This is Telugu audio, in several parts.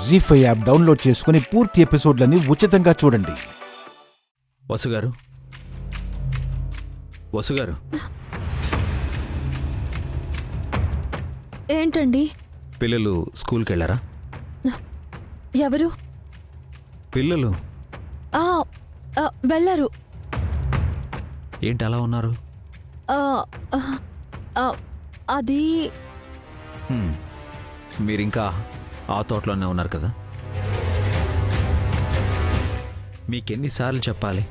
జీ5 యాప్ డౌన్లోడ్ చేసుకుని పూర్తి ఎపిసోడ్లని ఉచితంగా చూడండి. వసుగారు ఏంటండి? పిల్లలు స్కూల్కి వెళ్ళారా? ఎవరు? పిల్లలు వెళ్ళారు. ఏంటి అలా ఉన్నారు? అది మీరింకా ఆ తోటలోనే ఉన్నారు కదా? మీకెన్నిసార్లు చెప్పాలి?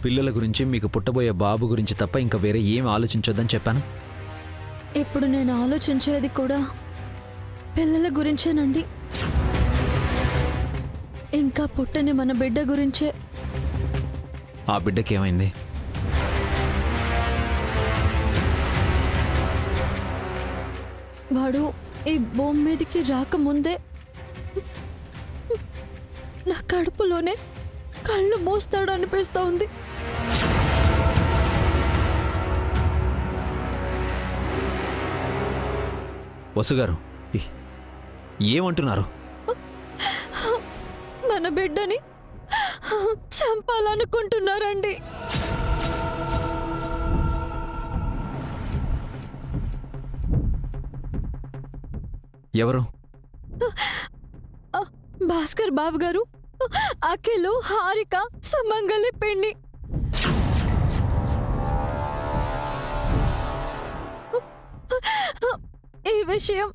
పిల్లల గురించి, మీకు పుట్టబోయే బాబు గురించి తప్ప ఇంకా వేరే ఏం ఆలోచించొద్దని చెప్పాను. ఇప్పుడు నేను ఆలోచించేది కూడా పిల్లల గురించేనండి. ఇంకా పుట్టని మన బిడ్డ గురించే. ఆ బిడ్డకి ఏమైంది? వాడు ఈ భూమి మీదకి రాకముందే నా కడుపులోనే కళ్ళు మూస్తాడు అనిపిస్తోంది. వసుగారు ఏమంటున్నారు? మన బిడ్డని చంపాలనుకుంటున్నారండి. ఎవరు? భాస్కర్ బాబు గారు, అఖిలు, హారిక, సుమంగలి పిన్ని. ఈ విషయం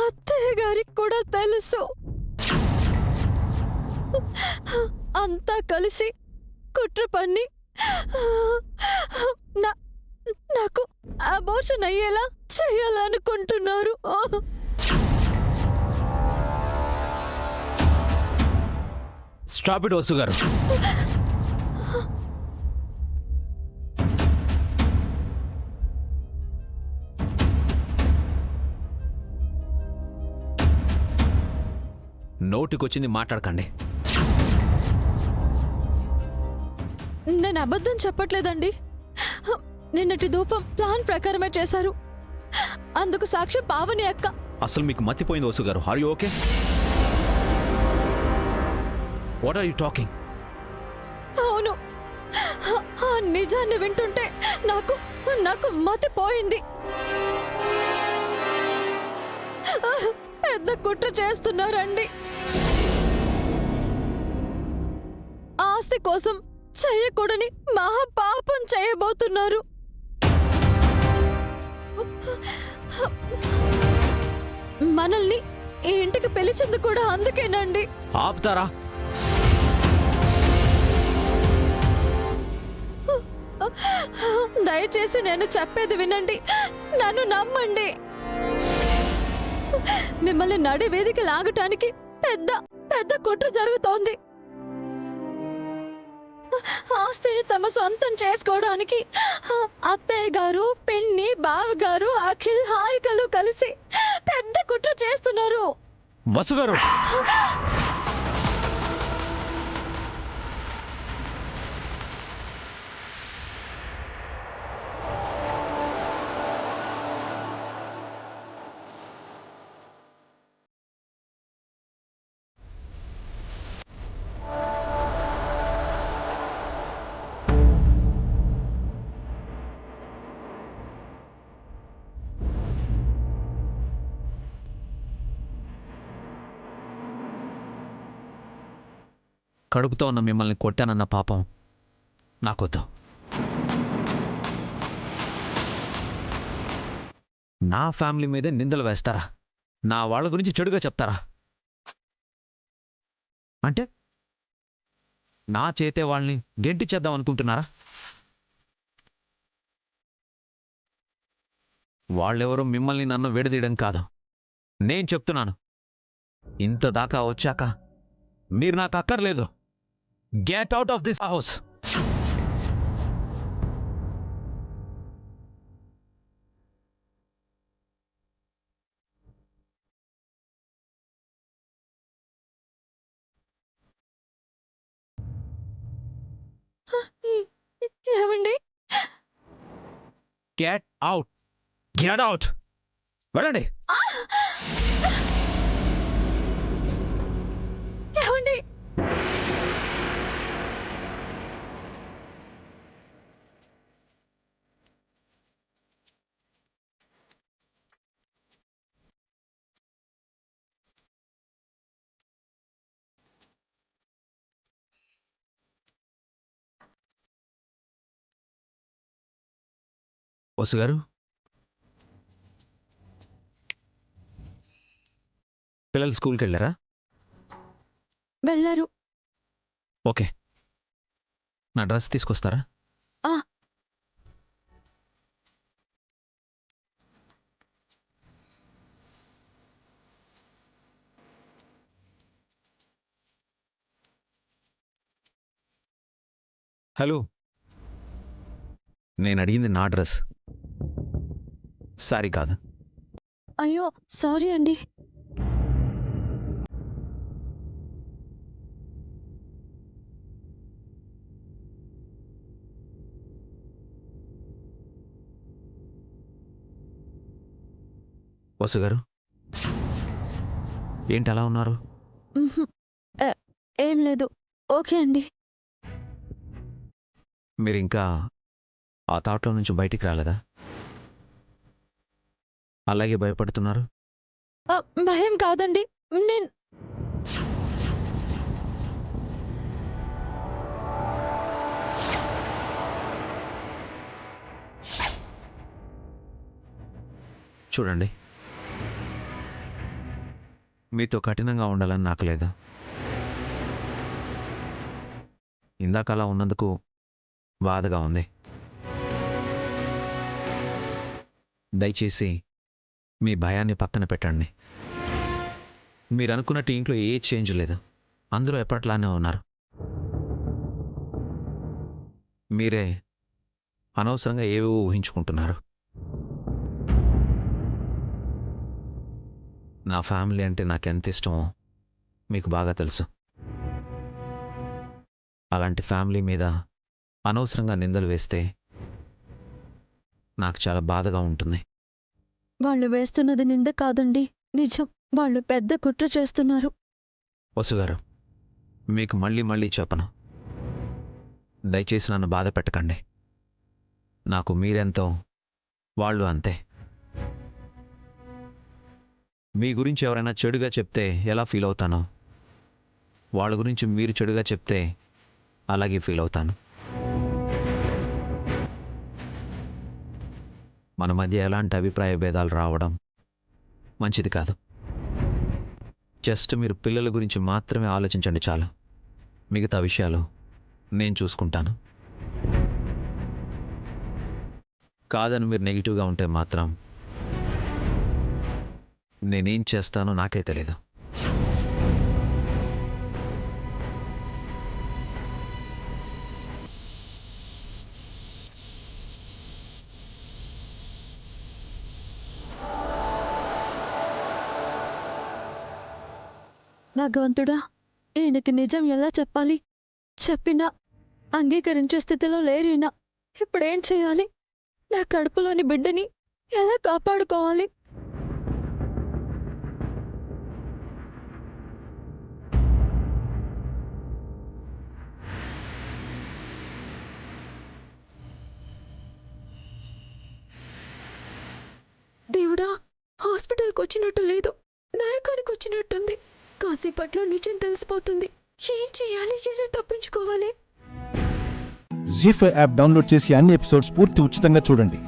అత్తయ్య గారికి కూడా తెలుసు. అంతా కలిసి కుట్ర పన్ని నాకు అబోర్షన్ అయ్యేలా చేయాలనుకుంటున్నారు. Stop it వసుగారు. నోటికొచ్చింది మాట్లాడకండి. నేను అబద్ధం చెప్పట్లేదండి. నిన్నటి ధూపం ప్లాన్ ప్రకారమే చేశారు. అందుకు సాక్ష్యం పావని అక్క. అసలు మీకు మతిపోయింది వసుగారు. Are you okay? What are you talking? అవును, ఆ నిజాన్ని వింటుంటే నాకు నాకు మతిపోయింది. పెద్ద కుట్ర చేస్తున్నారండి. ఆస్తి కోసం చేయకూడని మహాపాపం చేయబోతున్నారు. మనల్ని ఈ ఇంటికి పిలిచింది కూడా అందుకేనండి. ఆపుతారా? దయచేసి నేను చెప్పేది వినండి, నన్ను నమ్మండి. మిమ్మల్ని నడి వేదిక లాగటానికి పెద్ద పెద్ద కుట్ర జరుగుతోంది. ఆస్తిని తమ సొంతం చేసుకోవడానికి అత్తయ్య గారు, పిన్ని, బావగారు, అఖిల్, హారికలు కలిసి పెద్ద కుట్ర చేస్తున్నారు. వసుగారు, కడుపుతో ఉన్న మిమ్మల్ని కొట్టానన్న పాపం నాకొద్దు. నా ఫ్యామిలీ మీదే నిందలు వేస్తారా? నా వాళ్ళ గురించి చెడుగా చెప్తారా? అంటే నా చేతే వాళ్ళని గెంటి చేద్దాం అనుకుంటున్నారా? వాళ్ళెవరో మిమ్మల్ని నన్ను విడదీయడం కాదు. నేను చెప్తున్నాను, ఇంత దాకా వచ్చాక మీరు నాకు అక్కర్లేదు. Get out of this house. ఏమండి? Get out. Get out. వెళ్ళండి. వసు గారు, పిల్లలు స్కూల్కి వెళ్ళారా? వెళ్ళారు. ఓకే, నా డ్రెస్ తీసుకొస్తారా? ఆ. హలో, నేను అడిగింది నా డ్రెస్, సారీ కాదు. అయ్యో సారీ అండి. వసు గారు, ఏంటి అలా ఉన్నారు? ఉహు. ఏం లేదు. ఓకే అండి. మీరు ఇంకా ఆ థాట్లో నుంచి బయటికి రాలేదా? అలాగే భయపడుతున్నారు. భయం కాదండి. నేను చూడండి, మీతో కఠినంగా ఉండాలని నాకు లేదు. ఇందాక అలా ఉన్నందుకు బాధగా ఉంది. దయచేసి మీ భయాన్ని పక్కన పెట్టండి. మీరు అనుకున్నట్టు ఇంట్లో ఏ చేంజ్ లేదు, అందరూ ఎప్పట్లానే ఉన్నారు. మీరే అనవసరంగా ఏవేవో ఊహించుకుంటున్నారు. నా ఫ్యామిలీ అంటే నాకెంత ఇష్టమో మీకు బాగా తెలుసు. అలాంటి ఫ్యామిలీ మీద అనవసరంగా నిందలు వేస్తే నాకు చాలా బాధగా ఉంటుంది. వాళ్ళు వేస్తున్నది నింద కాదండి, నిజం. వాళ్ళు పెద్ద కుట్ర చేస్తున్నారు. వసుగారు, మీకు మళ్ళీ మళ్ళీ చెప్పను, దయచేసి నన్ను బాధ పెట్టకండి. నాకు మీరెంతో, వాళ్ళు అంతే. మీ గురించి ఎవరైనా చెడుగా చెప్తే ఎలా ఫీల్ అవుతానో, వాళ్ళ గురించి మీరు చెడుగా చెప్తే అలాగే ఫీల్ అవుతాను. మన మధ్య ఎలాంటి అభిప్రాయ భేదాలు రావడం మంచిది కాదు. జస్ట్ మీరు పిల్లల గురించి మాత్రమే ఆలోచించండి చాలు. మిగతా విషయాలు నేను చూసుకుంటాను. కాదని మీరు నెగిటివ్గా ఉంటే మాత్రం నేనేం చేస్తానో నాకే తెలీదు. భగవంతుడా, ఈయనకి నిజం ఎలా చెప్పాలి? చెప్పినా అంగీకరించే స్థితిలో లేరీన. ఇప్పుడేం చేయాలి? నా కడుపులోని బిడ్డని ఎలా కాపాడుకోవాలి? దేవుడా, హాస్పిటల్కి వచ్చినట్టు లేదు, నరకానికి వచ్చినట్టుంది. కాసేపట్లో నిజం తెలిసిపోతుంది. ఏం చేయాలి? ఎలా తప్పించుకోవాలి? జీ5 యాప్ డౌన్లోడ్ చేసి అన్ని ఎపిసోడ్స్ పూర్తి ఉచితంగా చూడండి.